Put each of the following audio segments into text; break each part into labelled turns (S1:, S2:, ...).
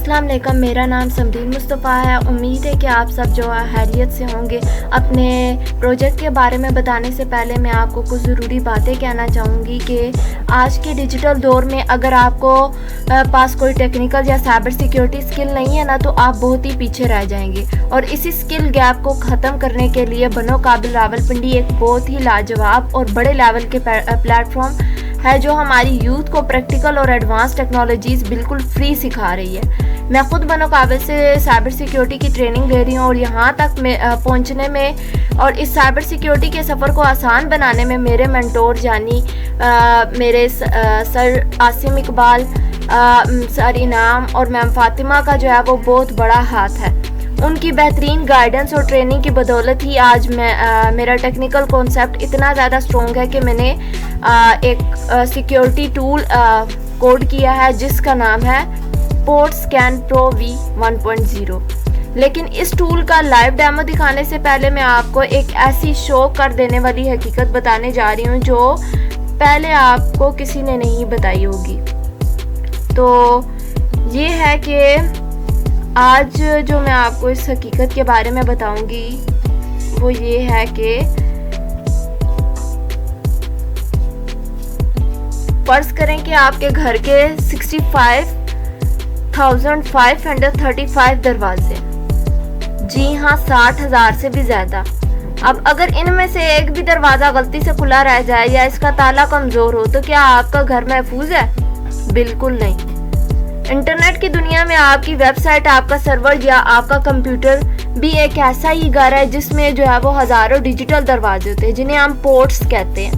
S1: अस्सलाम वालेकुम, मेरा नाम समरीन मुस्तफ़ा है। उम्मीद है कि आप सब जो है खैरियत से होंगे। अपने प्रोजेक्ट के बारे में बताने से पहले मैं आपको कुछ ज़रूरी बातें कहना चाहूँगी कि आज के डिजिटल दौर में अगर आपको पास कोई टेक्निकल या साइबर सिक्योरिटी स्किल नहीं है ना, तो आप बहुत ही पीछे रह जाएंगे। और इसी स्किल गैप को ख़त्म करने के लिए बनो काबिल रावलपिंडी एक बहुत ही लाजवाब और बड़े लेवल के प्लेटफॉर्म है जो हमारी यूथ को प्रैक्टिकल और एडवांस टेक्नोलॉजीज़ बिल्कुल फ्री सिखा रही है। मैं खुद बनो काबिल से साइबर सिक्योरिटी की ट्रेनिंग ले रही हूँ और यहाँ तक पहुँचने में और इस साइबर सिक्योरिटी के सफ़र को आसान बनाने में मेरे मेंटोर यानी मेरे सर आसिम इकबाल, सर इनाम और मैम फातिमा का जो है वो बहुत बड़ा हाथ है। उनकी बेहतरीन गाइडेंस और ट्रेनिंग की बदौलत ही आज मेरा टेक्निकल कॉन्सेप्ट इतना ज़्यादा स्ट्रॉन्ग है कि मैंने एक सिक्योरिटी टूल कोड किया है जिसका नाम है पोर्ट स्कैन प्रो V1.0। लेकिन इस टूल का लाइव डेमो दिखाने से पहले मैं आपको एक ऐसी शॉक कर देने वाली हकीकत बताने जा रही हूँ जो पहले आपको किसी ने नहीं बताई होगी। तो ये है कि आज जो मैं आपको इस हकीकत के बारे में बताऊंगी वो ये है कि फर्ज करें कि आपके घर के 65,535 दरवाजे, जी हाँ 60,000 से भी ज़्यादा। अब अगर इनमें से एक भी दरवाज़ा गलती से खुला रह जाए या इसका ताला कमज़ोर हो तो क्या आपका घर महफूज है? बिल्कुल नहीं। इंटरनेट की दुनिया में आपकी वेबसाइट, आपका सर्वर या आपका कंप्यूटर भी एक ऐसा ही घर है जिसमें जो है वो हज़ारों डिजिटल दरवाजे होते हैं जिन्हें हम पोर्ट्स कहते हैं।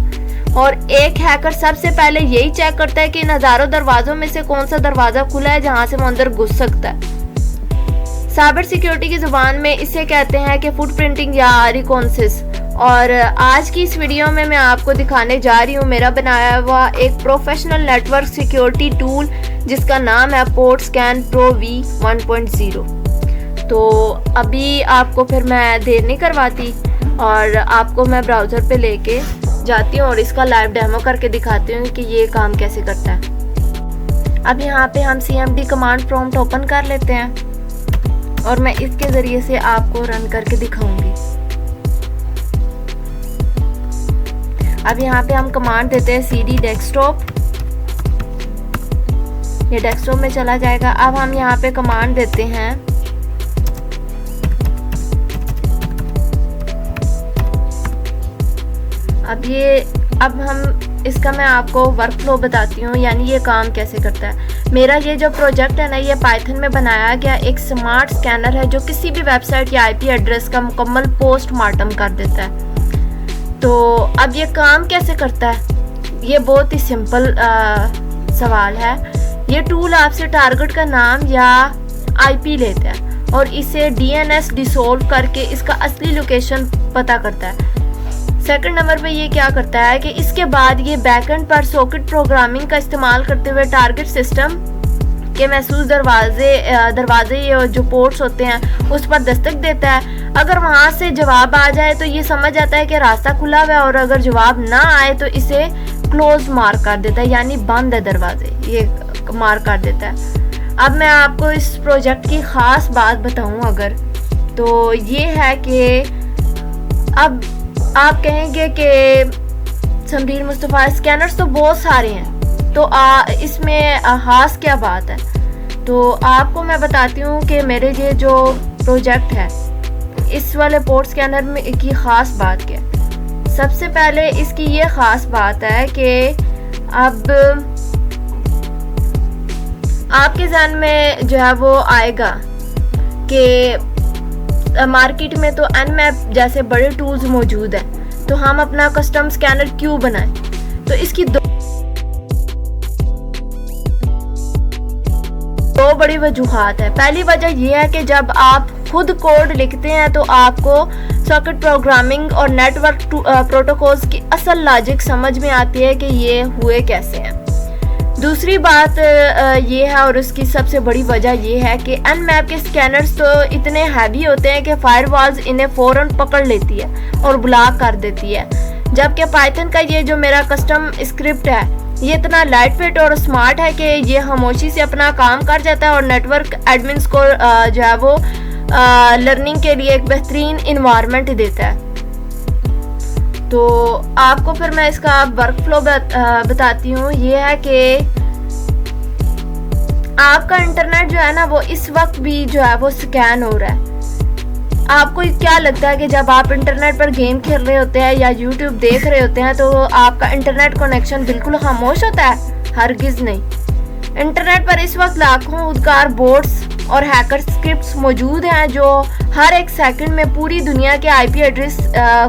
S1: और एक हैकर सबसे पहले यही चेक करता है कि इन हज़ारों दरवाज़ों में से कौन सा दरवाज़ा खुला है जहां से वो अंदर घुस सकता है। साइबर सिक्योरिटी की ज़ुबान में इसे कहते हैं कि फुटप्रिंटिंग या रिकॉन्सिस। और आज की इस वीडियो में मैं आपको दिखाने जा रही हूँ मेरा बनाया हुआ एक प्रोफेशनल नेटवर्क सिक्योरिटी टूल जिसका नाम है पोर्ट स्कैन प्रो V1.0। तो अभी आपको फिर मैं देर नहीं करवाती और आपको मैं ब्राउज़र पे लेके जाती हूँ और इसका लाइव डेमो करके दिखाती हूँ कि ये काम कैसे करता है। अब यहाँ पे हम CMD कमांड प्रॉम्प्ट ओपन कर लेते हैं और मैं इसके ज़रिए से आपको रन करके दिखाऊंगी। अब यहाँ पे हम कमांड देते हैं CD डेस्कटॉप, ये डेस्कटॉप में चला जाएगा। अब हम यहाँ पे कमांड देते हैं अब हम इसका मैं आपको वर्कफ्लो बताती हूँ, यानी ये काम कैसे करता है। मेरा ये जो प्रोजेक्ट है ना, ये पाइथन में बनाया गया एक स्मार्ट स्कैनर है जो किसी भी वेबसाइट या IP एड्रेस का मुकम्मल पोस्टमार्टम कर देता है। तो अब ये काम कैसे करता है, ये बहुत ही सिंपल सवाल है। ये टूल आपसे टारगेट का नाम या IP लेता है और इसे DNS डिसॉल्व करके इसका असली लोकेशन पता करता है। सेकंड नंबर पे ये क्या करता है कि इसके बाद ये बैकएंड पर सॉकेट प्रोग्रामिंग का इस्तेमाल करते हुए टारगेट सिस्टम के महसूस दरवाजे जो पोर्ट्स होते हैं उस पर दस्तक देता है। अगर वहाँ से जवाब आ जाए तो ये समझ जाता है कि रास्ता खुला हुआ है और अगर जवाब ना आए तो इसे क्लोज मार्क कर देता है, यानी बंद है दरवाजे, ये मार्क कर देता है। अब मैं आपको इस प्रोजेक्ट की ख़ास बात बताऊँ अगर, तो ये है कि अब आप कहेंगे कि समरीन मुस्तफ़ा स्कैनर्स तो बहुत सारे हैं, तो इसमें ख़ास क्या बात है। तो आपको मैं बताती हूँ कि मेरे ये जो प्रोजेक्ट है इस वाले पोर्ट स्कैनर में की ख़ास बात क्या है। सबसे पहले इसकी ये ख़ास बात है कि अब आपके ज़हन में जो है वो आएगा कि मार्केट में तो Nmap जैसे बड़े टूल्स मौजूद हैं, तो हम अपना कस्टम स्कैनर क्यों बनाएं। तो इसकी दो बड़ी वजूहात है। पहली वजह यह है कि जब आप खुद कोड लिखते हैं तो आपको सॉकेट प्रोग्रामिंग और नेटवर्क प्रोटोकॉल्स की असल लॉजिक समझ में आती है कि ये हुए कैसे हैं। दूसरी बात ये है और उसकी सबसे बड़ी वजह ये है कि Nmap के स्कैनर्स तो इतने हैवी होते हैं कि फायरवॉल्स इन्हें फ़ौरन पकड़ लेती है और ब्लॉक कर देती है, जबकि पाइथन का ये जो मेरा कस्टम स्क्रिप्ट है ये इतना लाइट वेट और स्मार्ट है कि ये खामोशी से अपना काम कर जाता है और नेटवर्क एडमिन्स को जो है वो लर्निंग के लिए एक बेहतरीन इन्वायरमेंट देता है। तो आपको फिर मैं इसका वर्क फ्लो बताती हूँ। ये है कि आपका इंटरनेट जो है ना वो इस वक्त भी जो है वो स्कैन हो रहा है। आपको क्या लगता है कि जब आप इंटरनेट पर गेम खेल रहे होते हैं या यूट्यूब देख रहे होते हैं तो आपका इंटरनेट कनेक्शन बिल्कुल खामोश होता है? हरगिज़ नहीं। इंटरनेट पर इस वक्त लाखों खुदकार बोट्स और हैकर स्क्रिप्ट्स मौजूद हैं जो हर एक सेकंड में पूरी दुनिया के आईपी एड्रेस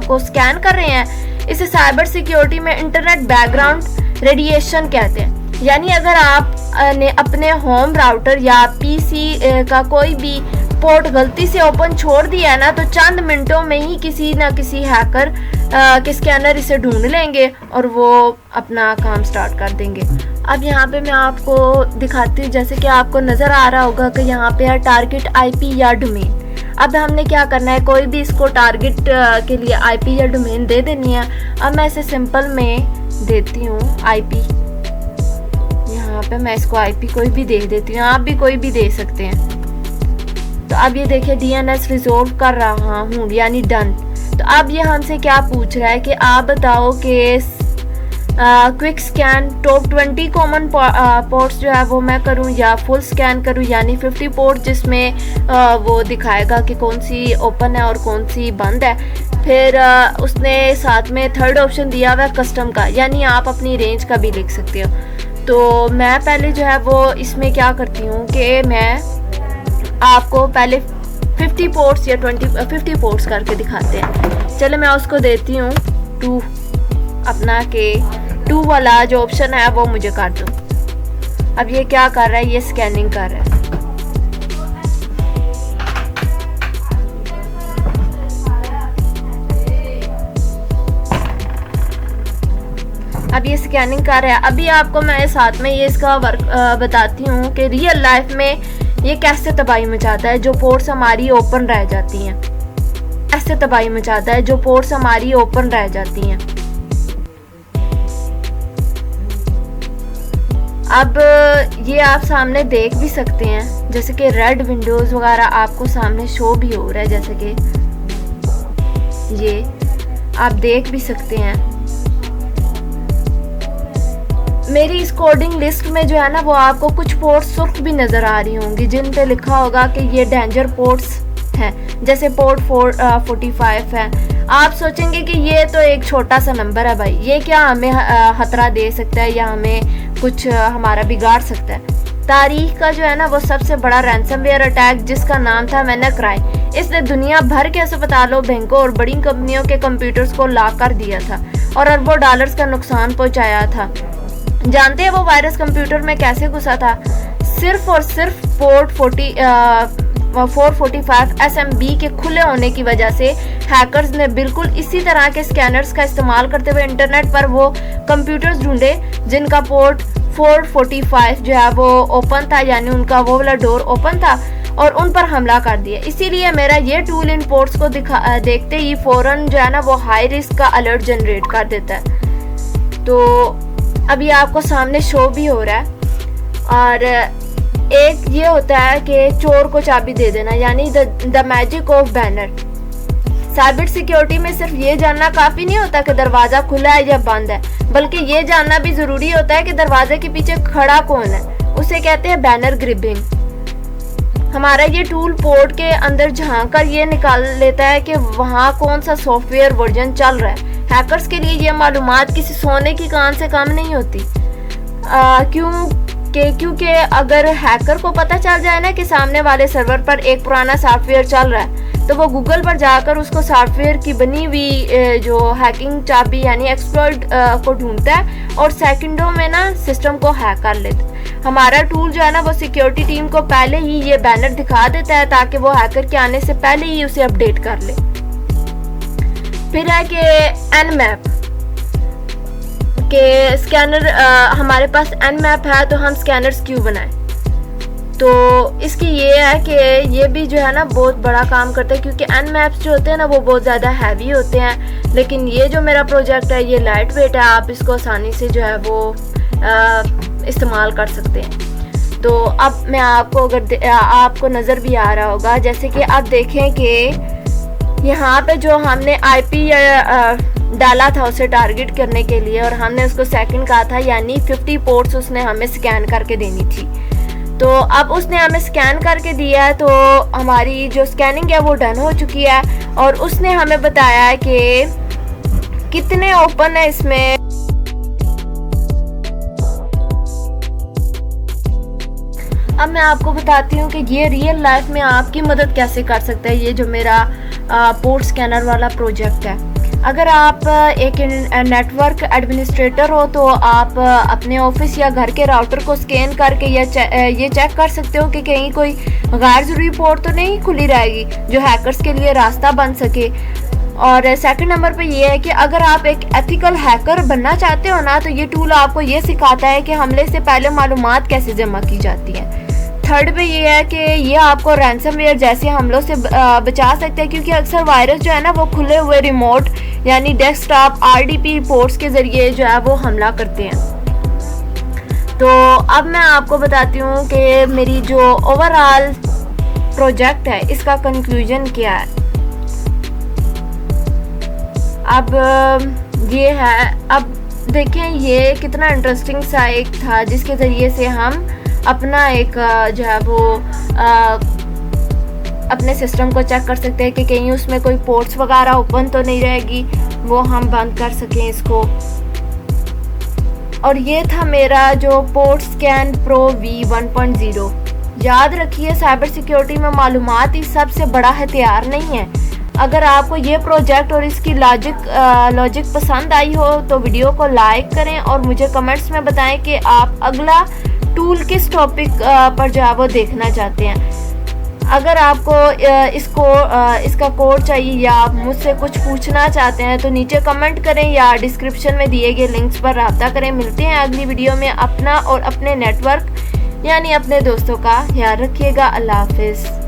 S1: को स्कैन कर रहे हैं। इसे साइबर सिक्योरिटी में इंटरनेट बैकग्राउंड रेडिएशन कहते हैं। यानी अगर आप ने अपने होम राउटर या पीसी का कोई भी पोर्ट गलती से ओपन छोड़ दिया है ना तो चंद मिनटों में ही किसी ना किसी हैकर के स्कैनर इसे ढूंढ लेंगे और वो अपना काम स्टार्ट कर देंगे। अब यहाँ पे मैं आपको दिखाती हूँ, जैसे कि आपको नज़र आ रहा होगा कि यहाँ पे है टारगेट आईपी या डोमेन। अब हमने क्या करना है, कोई भी इसको टारगेट के लिए आईपी या डोमेन दे देनी है। अब मैं इसे सिंपल में देती हूँ आईपी। यहाँ पे मैं इसको आईपी कोई भी दे देती हूँ, आप भी कोई भी दे सकते हैं। तो अब ये देखिए डीएनएस रिजॉल्व कर रहा हूँ यानी डन। तो अब ये हमसे क्या पूछ रहा है कि आप बताओ कि quick scan top 20 common ports जो है वो मैं करूँ या फुल स्कैन करूँ यानी 50 पोर्ट, जिसमें वो दिखाएगा कि कौन सी ओपन है और कौन सी बंद है। फिर उसने साथ में थर्ड ऑप्शन दिया हुआ है कस्टम का, यानी आप अपनी रेंज का भी लिख सकते हो। तो मैं पहले जो है वो इसमें क्या करती हूँ कि मैं आपको पहले 50 पोर्ट्स या 50 पोर्ट्स करके दिखाते हैं। चलो मैं उसको देती हूँ 2 अपना के 2 वाला जो ऑप्शन है वो मुझे कर दो। अब ये क्या कर रहा है, ये स्कैनिंग कर रहा है। अब ये स्कैनिंग कर रहा है। अभी आपको मैं साथ में ये इसका वर्क बताती हूँ कि रियल लाइफ में ये कैसे तबाही मचाता है जो पोर्ट्स हमारी ओपन रह जाती हैं। ऐसे तबाही मचाता है जो पोर्ट्स हमारी ओपन रह जाती हैं। अब ये आप सामने देख भी सकते हैं, जैसे कि रेड विंडोज़ वगैरह आपको सामने शो भी हो रहा है, जैसे कि ये आप देख भी सकते हैं। मेरी इस कोडिंग लिस्ट में जो है ना वो आपको कुछ पोर्ट्स सुर्ख भी नज़र आ रही होंगी जिन पे लिखा होगा कि ये डेंजर पोर्ट्स हैं, जैसे पोर्ट 45 है। आप सोचेंगे कि ये तो एक छोटा सा नंबर है भाई, ये क्या हमें खतरा दे सकता है या हमें कुछ हमारा बिगाड़ सकता है। तारीख का जो है ना वो सबसे बड़ा रैंसमवेयर अटैक जिसका नाम था WannaCry, इसने दुनिया भर के अस्पतालों, बैंकों और बड़ी कंपनियों के कंप्यूटर्स को लॉक कर दिया था और अरबों डॉलर्स का नुकसान पहुंचाया था। जानते हैं वो वायरस कंप्यूटर में कैसे घुसा था? सिर्फ और सिर्फ पोर्ट 445 SMB के खुले होने की वजह से हैकर्स ने बिल्कुल इसी तरह के स्कैनर्स का इस्तेमाल करते हुए इंटरनेट पर वो कंप्यूटर्स ढूंढे जिनका पोर्ट 445 जो है वो ओपन था, यानी उनका वो वाला डोर ओपन था, और उन पर हमला कर दिया। इसीलिए मेरा ये टूल इन पोर्ट्स को देखते ही फ़ौरन जो है ना वो हाई रिस्क का अलर्ट जनरेट कर देता है। तो अभी आपको सामने शो भी हो रहा है। और एक ये होता है कि चोर को चाबी दे देना, यानी the magic of banner. Cyber security में सिर्फ ये जानना काफ़ी नहीं होता कि दरवाज़ा खुला है या बंद है, बल्कि ये जानना भी ज़रूरी होता है कि दरवाजे के पीछे खड़ा कौन है। उसे कहते हैं बैनर ग्रिपिंग। हमारा ये टूल पोर्ट के अंदर झांक कर ये निकाल लेता है कि वहाँ कौन सा सॉफ्टवेयर वर्जन चल रहा है। हैकर्स के लिए ये मालूमात किसी सोने की कान से कम नहीं होती। क्योंकि अगर हैकर को पता चल जाए ना कि सामने वाले सर्वर पर एक पुराना सॉफ्टवेयर चल रहा है तो वो गूगल पर जाकर उसको सॉफ्टवेयर की बनी हुई जो हैकिंग चाबी यानी एक्सप्लॉइट को ढूंढता है और सेकंडों में ना सिस्टम को हैक कर लेता है। हमारा टूल जो है ना वो सिक्योरिटी टीम को पहले ही ये बैनर दिखा देता है ताकि वो हैकर के आने से पहले ही उसे अपडेट कर ले। फिर है कि Nmap के स्कैनर, हमारे पास Nmap है तो हम स्कैनर्स क्यों बनाएं? तो इसकी ये है कि ये भी जो है ना बहुत बड़ा काम करता है, क्योंकि Nmaps जो होते हैं ना वो बहुत ज़्यादा हैवी होते हैं, लेकिन ये जो मेरा प्रोजेक्ट है ये लाइट वेट है। आप इसको आसानी से जो है वो इस्तेमाल कर सकते हैं। तो अब मैं आपको अगर आपको नज़र भी आ रहा होगा, जैसे कि आप देखें कि यहाँ पे जो हमने आईपी डाला था उसे टारगेट करने के लिए, और हमने उसको सेकंड कहा था, यानी 50 पोर्ट्स उसने हमें स्कैन करके देनी थी। तो अब उसने हमें स्कैन करके दिया है, तो हमारी जो स्कैनिंग है वो डन हो चुकी है, और उसने हमें बताया है कि कितने ओपन है इसमें। अब मैं आपको बताती हूँ कि ये रियल लाइफ में आपकी मदद कैसे कर सकता है, ये जो मेरा पोर्ट स्कैनर वाला प्रोजेक्ट है। अगर आप एक नेटवर्क एडमिनिस्ट्रेटर हो तो आप अपने ऑफिस या घर के राउटर को स्कैन करके ये चेक कर सकते हो कि कहीं कोई गैर ज़रूरी पोर्ट तो नहीं खुली रहेगी जो हैकर्स के लिए रास्ता बन सके। और सेकंड नंबर पे ये है कि अगर आप एक एथिकल हैकर बनना चाहते हो ना, तो ये टूल आपको ये सिखाता है कि हमले से पहले मालूमात कैसे जमा की जाती है। थर्ड पे ये है कि ये आपको रैंसमवेयर जैसे हमलों से बचा सकते हैं, क्योंकि अक्सर वायरस जो है ना वो खुले हुए रिमोट यानी डेस्कटॉप RDP पोर्ट्स के ज़रिए जो है वो हमला करते हैं। तो अब मैं आपको बताती हूँ कि मेरी जो ओवरऑल प्रोजेक्ट है इसका कंक्लूजन क्या है। अब ये है, अब देखें ये कितना इंटरेस्टिंग सा एक था जिसके ज़रिए से हम अपना एक जो है वो अपने सिस्टम को चेक कर सकते हैं कि कहीं उसमें कोई पोर्ट्स वगैरह ओपन तो नहीं रहेगी, वो हम बंद कर सकें इसको। और ये था मेरा जो पोर्ट स्कैन प्रो V1.0। याद रखिए, साइबर सिक्योरिटी में मालूमात ही सबसे बड़ा हथियार नहीं है। अगर आपको ये प्रोजेक्ट और इसकी लॉजिक पसंद आई हो तो वीडियो को लाइक करें और मुझे कमेंट्स में बताएं कि आप अगला टूल किस टॉपिक पर जो है वो देखना चाहते हैं। अगर आपको इसका कोड चाहिए या आप मुझसे कुछ पूछना चाहते हैं तो नीचे कमेंट करें या डिस्क्रिप्शन में दिए गए लिंक्स पर राब्ता करें। मिलते हैं अगली वीडियो में। अपना और अपने नेटवर्क यानी अपने दोस्तों का ख्याल रखिएगा। अल्लाह हाफिज़।